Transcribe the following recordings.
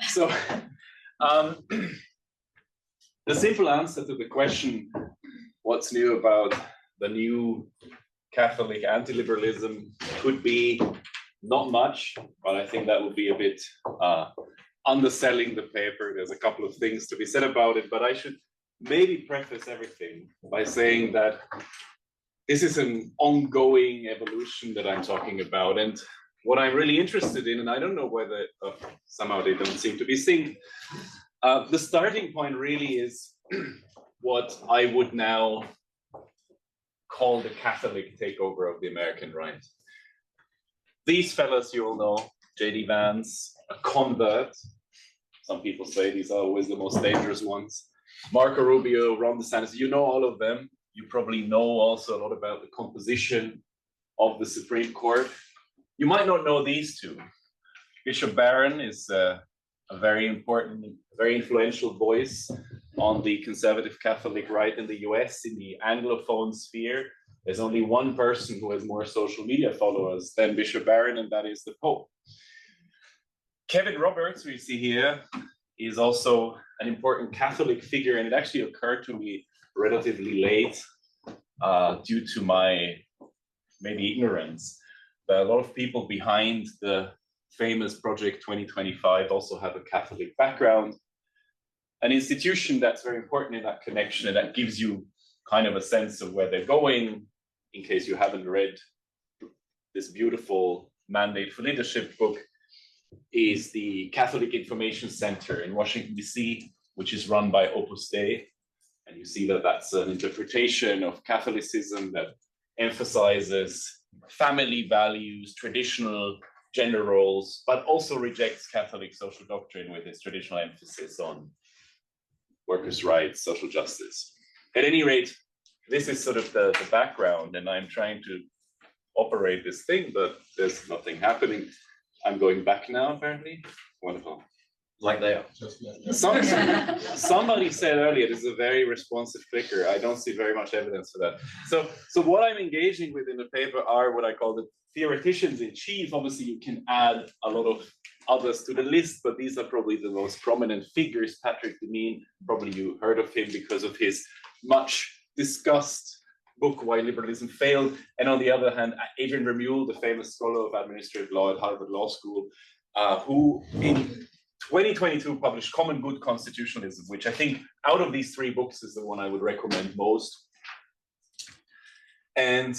So the simple answer to the question, what's new about the new Catholic anti-liberalism, could be not much, but I think that would be a bit underselling the paper. There's a couple of things to be said about it, but I should maybe preface everything by saying that this is an ongoing evolution that I'm talking about. And what I'm really interested in, and I don't know whether somehow they don't seem to be synced, the starting point really is what I would now call the Catholic takeover of the American right. These fellas you all know, J.D. Vance, a convert. Some people say these are always the most dangerous ones. Marco Rubio, Ron DeSantis, you know all of them. You probably know also a lot about the composition of the Supreme Court. You might not know these two. Bishop Barron is a very important, very influential voice on the conservative Catholic right in the US, in the Anglophone sphere. There's only one person who has more social media followers than Bishop Barron, and that is the Pope. Kevin Roberts, who you see here, is also an important Catholic figure, and it actually occurred to me relatively late due to my maybe ignorance. But a lot of people behind the famous Project 2025 also have a Catholic background. An institution that's very important in that connection, and that gives you kind of a sense of where they're going, in case you haven't read this beautiful Mandate for Leadership book, is the Catholic Information Center in Washington, D.C., which is run by Opus Dei. And you see that that's an interpretation of Catholicism that emphasizes family values, traditional gender roles, but also rejects Catholic social doctrine with its traditional emphasis on workers' rights, social justice. At any rate, this is sort of the background, and I'm trying to operate this thing, but there's nothing happening. I'm going back now, apparently. Wonderful. Like they are. Somebody said earlier, this is a very responsive clicker. I don't see very much evidence for that. So what I'm engaging with in the paper are what I call the theoreticians in chief. Obviously, you can add a lot of others to the list, but these are probably the most prominent figures. Patrick Deneen, probably you heard of him because of his much discussed book, Why Liberalism Failed. And on the other hand, Adrian Remuel, the famous scholar of administrative law at Harvard Law School, who in 2022 published Common Good Constitutionalism, which I think out of these three books is the one I would recommend most. And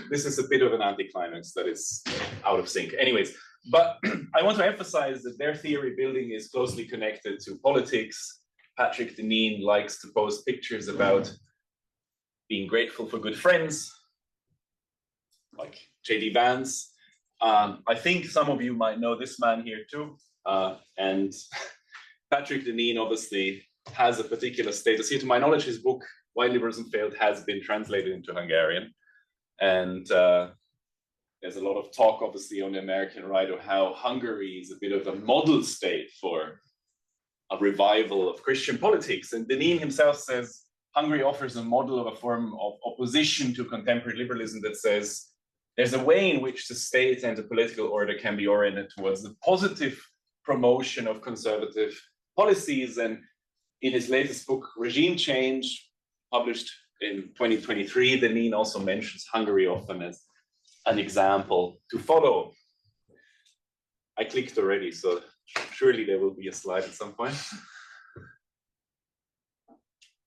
this is a bit of an anticlimax that is out of sync. Anyways, but I want to emphasize that their theory building is closely connected to politics. Patrick Deneen likes to post pictures about being grateful for good friends, like J.D. Vance. I think some of you might know this man here too. And Patrick Deneen obviously has a particular status here. To my knowledge, his book, Why Liberalism Failed, has been translated into Hungarian. And there's a lot of talk, obviously, on the American right of how Hungary is a bit of a model state for a revival of Christian politics. And Deneen himself says, Hungary offers a model of a form of opposition to contemporary liberalism that says there's a way in which the state and the political order can be oriented towards the positive promotion of conservative policies. And in his latest book, Regime Change, published in 2023, Deneen also mentions Hungary often as an example to follow. I clicked already, so surely there will be a slide at some point.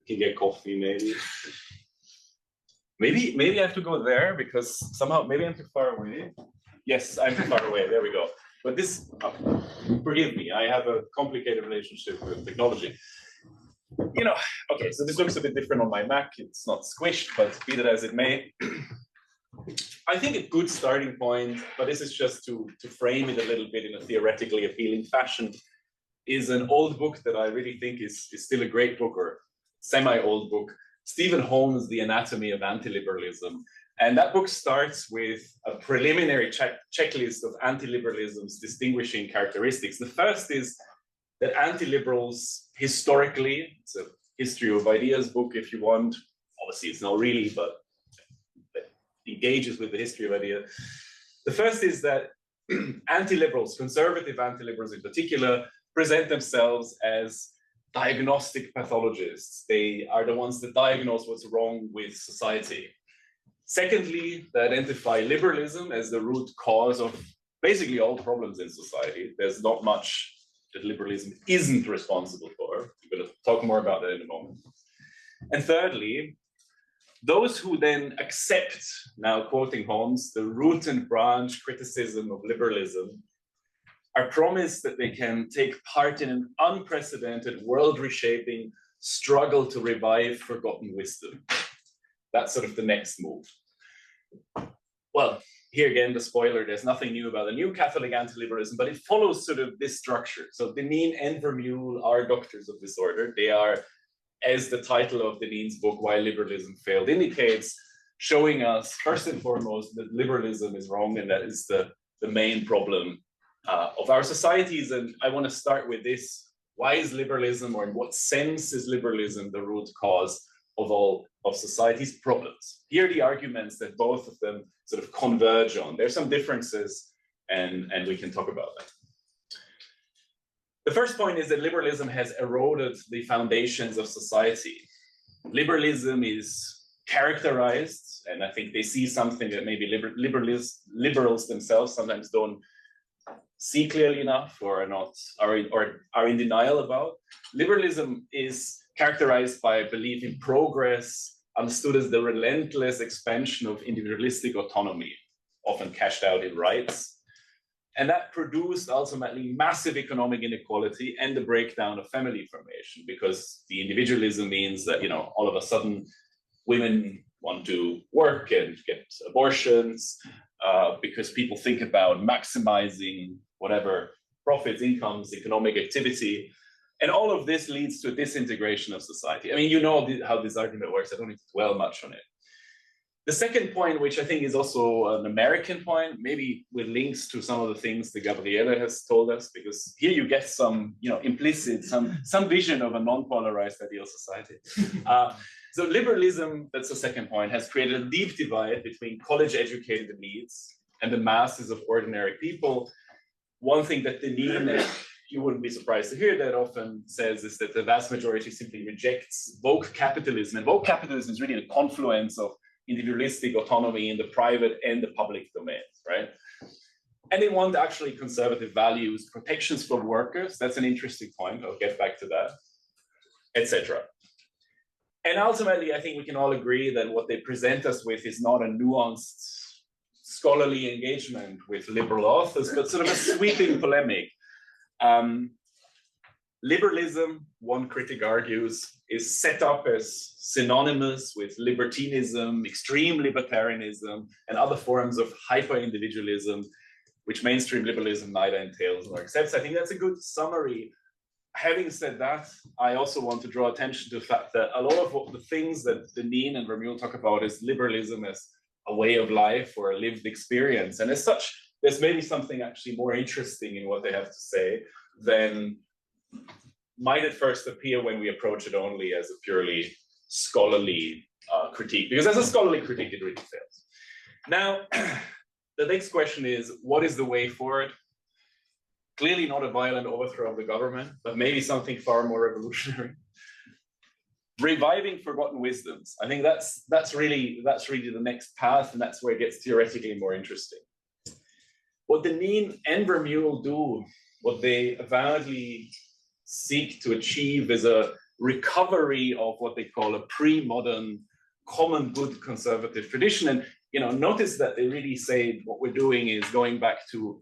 You can get coffee, maybe. Maybe I have to go there because somehow, maybe I'm too far away. Yes, I'm too far away, there we go. But this, forgive me, I have a complicated relationship with technology. You know, okay, so this looks a bit different on my Mac. It's not squished, but be that as it may. I think a good starting point, but this is just to frame it a little bit in a theoretically appealing fashion, is an old book that I really think is still a great book, or semi-old book, Stephen Holmes' The Anatomy of Anti-liberalism. And that book starts with a preliminary checklist of anti-liberalism's distinguishing characteristics. The first is that anti-liberals historically, it's a history of ideas book if you want, obviously it's not really, but it engages with the history of ideas. The first is that anti-liberals, conservative anti-liberals in particular, present themselves as diagnostic pathologists. They are the ones that diagnose what's wrong with society. Secondly, they identify liberalism as the root cause of basically all problems in society. There's not much that liberalism isn't responsible for. We're going to talk more about that in a moment. And thirdly, those who then accept, now quoting Holmes, the root and branch criticism of liberalism are promised that they can take part in an unprecedented, world-reshaping struggle to revive forgotten wisdom. That's sort of the next move. Well, here again, the spoiler, there's nothing new about the new Catholic anti-liberalism, but it follows sort of this structure. So Denin and Vermeulen are doctors of this order. They are, as the title of Denin's book, Why Liberalism Failed, indicates, showing us, first and foremost, that liberalism is wrong, and that is the main problem of our societies. And I want to start with this. Why is liberalism, or in what sense is liberalism, the root cause of all of society's problems? Here are the arguments that both of them sort of converge on. There's some differences, and we can talk about that. The first point is that liberalism has eroded the foundations of society. Liberalism is characterized, and I think they see something that maybe liberals themselves sometimes don't see clearly enough, or are in denial about. Liberalism is characterized by a belief in progress, understood as the relentless expansion of individualistic autonomy, often cashed out in rights. And that produced ultimately massive economic inequality and the breakdown of family formation, because the individualism means that, you know, all of a sudden women want to work and get abortions because people think about maximizing whatever profits, incomes, economic activity. And all of this leads to a disintegration of society. I mean, you know how this argument works. I don't need to dwell much on it. The second point, which I think is also an American point, maybe with links to some of the things that Gabriele has told us, because here you get some, you know, implicit, some vision of a non-polarized ideal society. So liberalism, that's the second point, has created a deep divide between college-educated elites and the masses of ordinary people. One thing that Denin, you wouldn't be surprised to hear that often says, is that the vast majority simply rejects woke capitalism. And woke capitalism is really the confluence of individualistic autonomy in the private and the public domains, right? And they want actually conservative values, protections for workers. That's an interesting point. I'll get back to that, etc. And ultimately, I think we can all agree that what they present us with is not a nuanced scholarly engagement with liberal authors, but sort of a sweeping polemic. Liberalism, one critic argues, is set up as synonymous with libertinism, extreme libertarianism, and other forms of hyper-individualism, which mainstream liberalism neither entails nor accepts. I think that's a good summary. Having said that, I also want to draw attention to the fact that a lot of the things that Denin and Vermeulen talk about is liberalism as a way of life or a lived experience. And as such, there's maybe something actually more interesting in what they have to say than might at first appear when we approach it only as a purely scholarly critique, because as a scholarly critique, it really fails. Now, the next question is, what is the way forward? Clearly not a violent overthrow of the government, but maybe something far more revolutionary. Reviving forgotten wisdoms. I think that's really the next path, and that's where it gets theoretically more interesting. What Denin and Vermeulen do, what they avowedly seek to achieve, is a recovery of what they call a pre-modern common good conservative tradition. And you know, notice that they really say what we're doing is going back to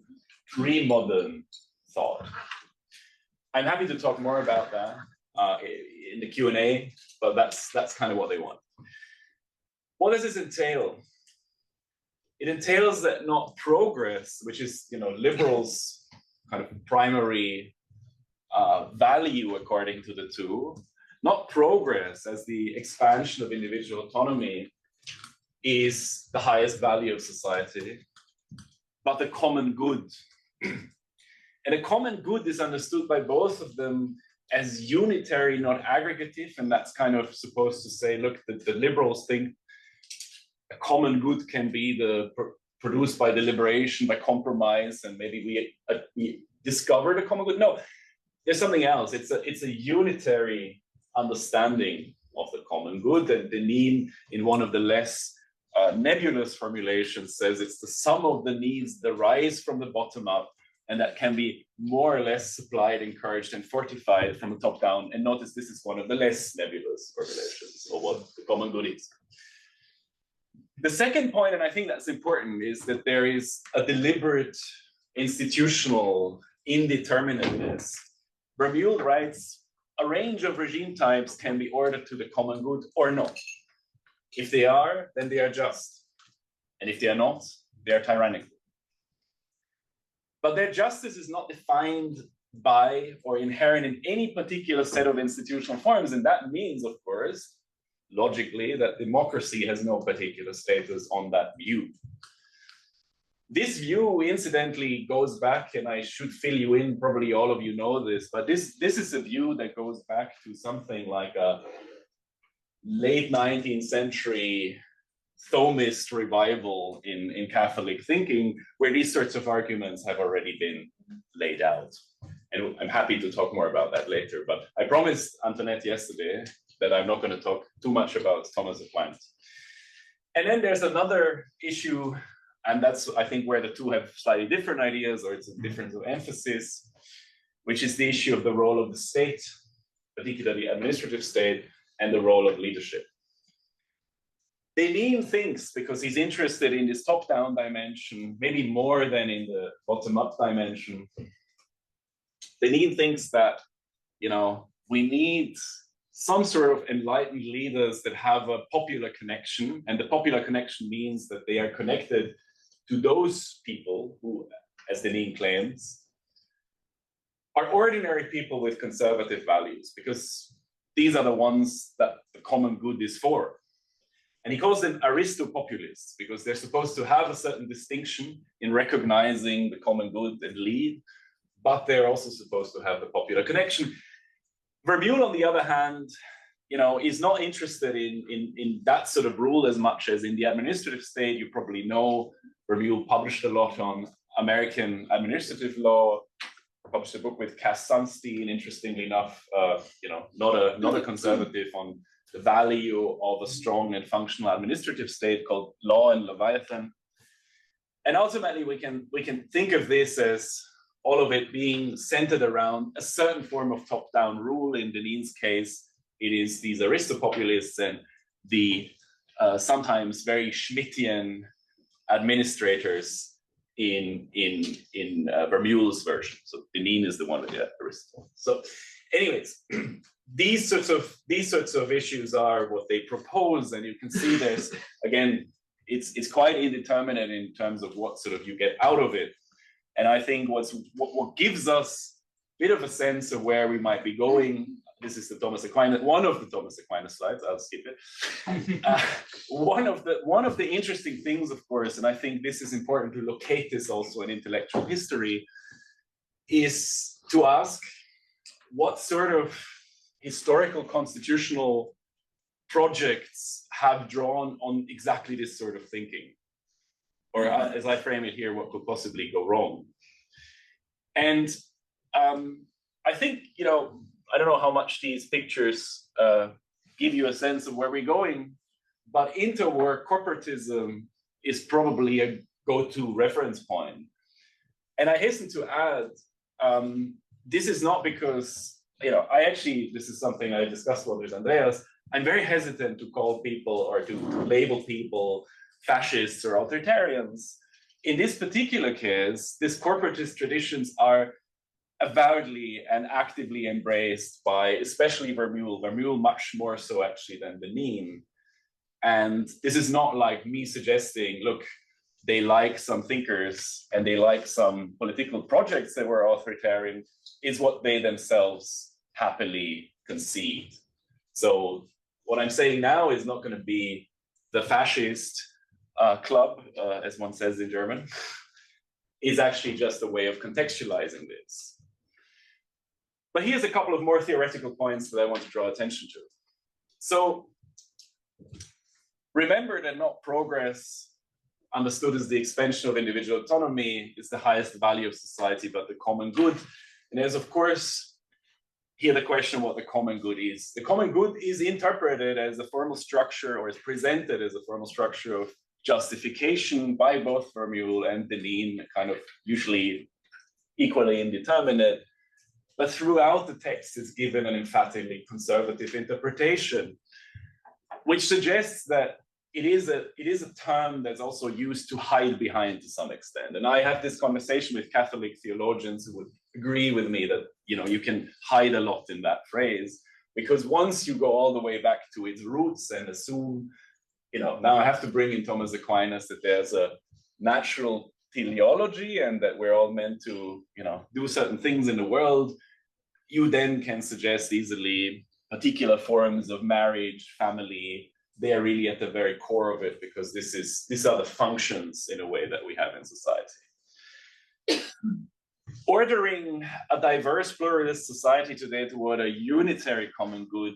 pre-modern thought. I'm happy to talk more about that in the Q&A, but that's kind of what they want. What does this entail? It entails that not progress, which is, you know, liberals' kind of primary value according to the two, not progress as the expansion of individual autonomy is the highest value of society, but the common good. And a common good is understood by both of them as unitary, not aggregative. And that's kind of supposed to say, look, the liberals think a common good can be produced by deliberation, by compromise, and maybe we discover the common good. No, there's something else. It's a unitary understanding of the common good, and Denis, in one of the less nebulous formulations, says it's the sum of the needs that rise from the bottom up, and that can be more or less supplied, encouraged, and fortified from the top down. And notice this is one of the less nebulous formulations of what the common good is. The second point, and I think that's important, is that there is a deliberate institutional indeterminateness. Vermeulen writes, a range of regime types can be ordered to the common good or not. If they are, then they are just. And if they are not, they are tyrannical. But their justice is not defined by or inherent in any particular set of institutional forms. And that means, of course, logically, that democracy has no particular status on that view. This view, incidentally, goes back, and I should fill you in, probably all of you know this, but this is a view that goes back to something like a late 19th century Thomist revival in Catholic thinking, where these sorts of arguments have already been laid out. And I'm happy to talk more about that later, but I promised Antoinette yesterday that I'm not going to talk too much about Thomas Aquinas. And then there's another issue, and that's, I think, where the two have slightly different ideas, or it's a difference of emphasis, which is the issue of the role of the state, particularly administrative state, and the role of leadership. Denis thinks, because he's interested in this top-down dimension, maybe more than in the bottom-up dimension, Denis thinks that, you know, we need some sort of enlightened leaders that have a popular connection, and the popular connection means that they are connected to those people who, as Denis claims, are ordinary people with conservative values, because these are the ones that the common good is for. And he calls them aristopopulists, because they're supposed to have a certain distinction in recognizing the common good and lead, but they're also supposed to have the popular connection. Vermeulen, on the other hand, you know, is not interested in that sort of rule as much as in the administrative state. You probably know Vermeulen published a lot on American administrative law, published a book with Cass Sunstein, interestingly enough, you know, not a conservative, on the value of a strong and functional administrative state, called Law and Leviathan. And ultimately, we can think of this as all of it being centered around a certain form of top-down rule. In Denis's case, it is these aristopopulists and the sometimes very Schmittian administrators in Vermeulen's version. So Denis is the one with the Aristotle. So, anyways, these sorts of issues are what they propose, and you can see there's, again, it's quite indeterminate in terms of what sort of you get out of it. And I think what gives us a bit of a sense of where we might be going. This is the Thomas Aquinas, one of the Thomas Aquinas slides. I'll skip it. One of the interesting things, of course, and I think this is important to locate this also in intellectual history, is to ask what sort of historical constitutional projects have drawn on exactly this sort of thinking. Or as I frame it here, what could possibly go wrong? And I think, you know, I don't know how much these pictures give you a sense of where we're going, but interwork corporatism is probably a go-to reference point. And I hasten to add, this is not because, you know, this is something I discussed with Andreas, I'm very hesitant to call people or to label people fascists or authoritarians. In this particular case, these corporatist traditions are avowedly and actively embraced by especially Vermeulen much more so actually than Denis. And this is not like me suggesting, look, they like some thinkers and they like some political projects that were authoritarian, is what they themselves happily concede. So what I'm saying now is not going to be the fascist club, as one says in German, is actually just a way of contextualizing this. But here's a couple of more theoretical points that I want to draw attention to. So remember that not progress, understood as the expansion of individual autonomy, is the highest value of society, but the common good. And there's, of course, here the question what the common good is. The common good is interpreted as a formal structure, or is presented as a formal structure of justification by both Vermeule and Denis, kind of usually equally indeterminate. But throughout the text, it's given an emphatically conservative interpretation, which suggests that it is a term that's also used to hide behind to some extent. And I have this conversation with Catholic theologians who would agree with me that, you know, you can hide a lot in that phrase, because once you go all the way back to its roots and assume, you know, now I have to bring in Thomas Aquinas, that there's a natural teleology and that we're all meant to, you know, do certain things in the world, you then can suggest easily particular forms of marriage, family, they are really at the very core of it, because these are the functions in a way that we have in society. Ordering a diverse pluralist society today toward a unitary common good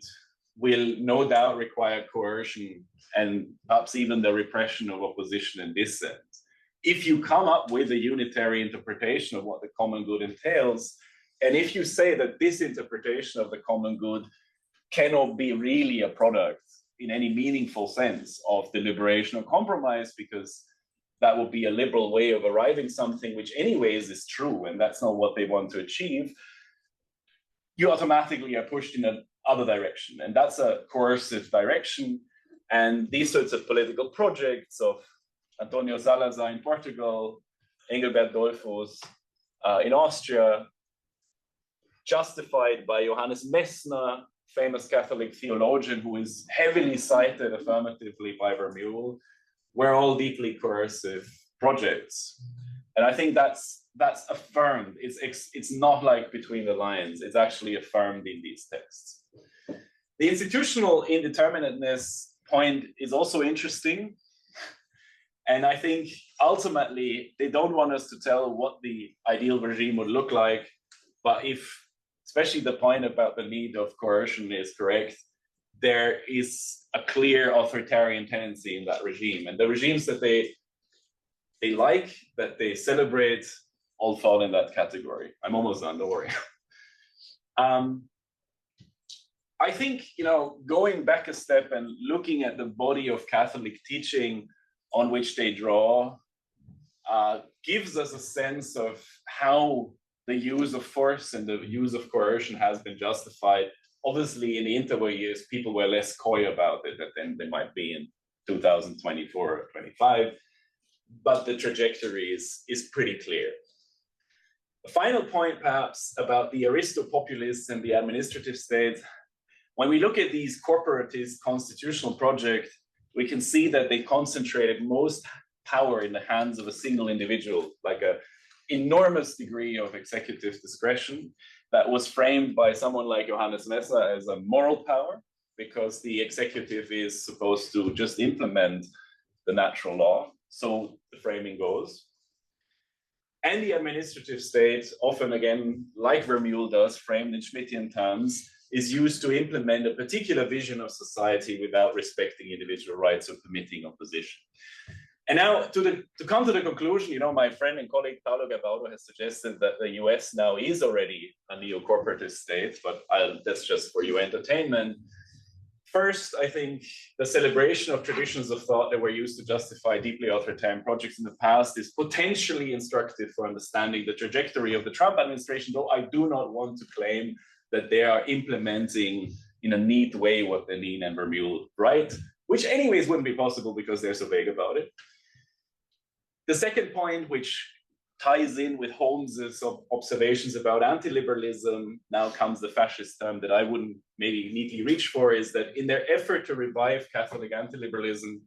will no doubt require coercion and perhaps even the repression of opposition and dissent. If you come up with a unitary interpretation of what the common good entails, and if you say that this interpretation of the common good cannot be really a product in any meaningful sense of deliberation or compromise, because that would be a liberal way of arriving something which anyways is true, and that's not what they want to achieve, you automatically are pushed in another direction, and that's a coercive direction. And these sorts of political projects of Antonio Salazar in Portugal, Engelbert Dollfuss in Austria, justified by Johannes Messner, famous Catholic theologian who is heavily cited affirmatively by Vermeule, were all deeply coercive projects. And I think that's affirmed. It's not like between the lines, it's actually affirmed in these texts. The institutional indeterminateness point is also interesting. And I think ultimately they don't want us to tell what the ideal regime would look like, but if especially the point about the need of coercion is correct, there is a clear authoritarian tendency in that regime. And the regimes that they like, that they celebrate, all fall in that category. I'm almost done, don't worry. I think, you know, going back a step and looking at the body of Catholic teaching on which they draw gives us a sense of how the use of force and the use of coercion has been justified. Obviously, in the interwar years, people were less coy about it than they might be in 2024 or 25, but the trajectory is pretty clear. A final point, perhaps, about the Aristopopulists and the administrative state. When we look at these corporatist constitutional projects, we can see that they concentrated most power in the hands of a single individual, like an enormous degree of executive discretion that was framed by someone like Johannes Messner as a moral power, because the executive is supposed to just implement the natural law. So the framing goes. And the administrative state, often again, like Vermeule does, framed in Schmittian terms, is used to implement a particular vision of society without respecting individual rights or permitting opposition. And now to come to the conclusion, you know, my friend and colleague Paulo Gavaudo has suggested that the US now is already a neo-corporatist state, but that's just for your entertainment. First, I think the celebration of traditions of thought that were used to justify deeply authoritarian projects in the past is potentially instructive for understanding the trajectory of the Trump administration, though I do not want to claim that they are implementing in a neat way what Denis and Vermeule write, which anyways wouldn't be possible because they're so vague about it. The second point, which ties in with Holmes's observations about anti-liberalism, now comes the fascist term that I wouldn't maybe neatly reach for, is that in their effort to revive Catholic anti-liberalism,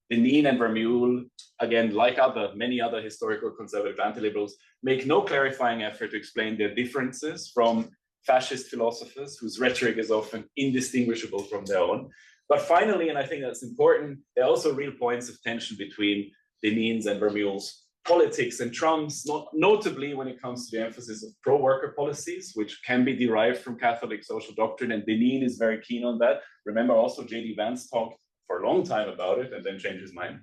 Denis and Vermeule, again, like many other historical conservative anti-liberals, make no clarifying effort to explain their differences from fascist philosophers whose rhetoric is often indistinguishable from their own. But finally, and I think that's important, there are also real points of tension between Denis and Vermeule's politics and Trump's, notably when it comes to the emphasis of pro-worker policies, which can be derived from Catholic social doctrine, and Denis is very keen on that. Remember also J.D. Vance talked for a long time about it and then changed his mind.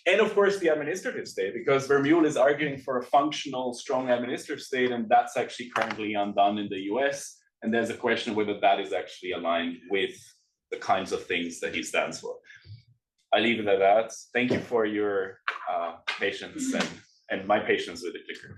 And of course the administrative state, because Vermeule is arguing for a functional, strong administrative state, and that's actually currently undone in the US. And there's a question whether that is actually aligned with the kinds of things that he stands for. I leave it at that. Thank you for your patience and my patience with the clicker.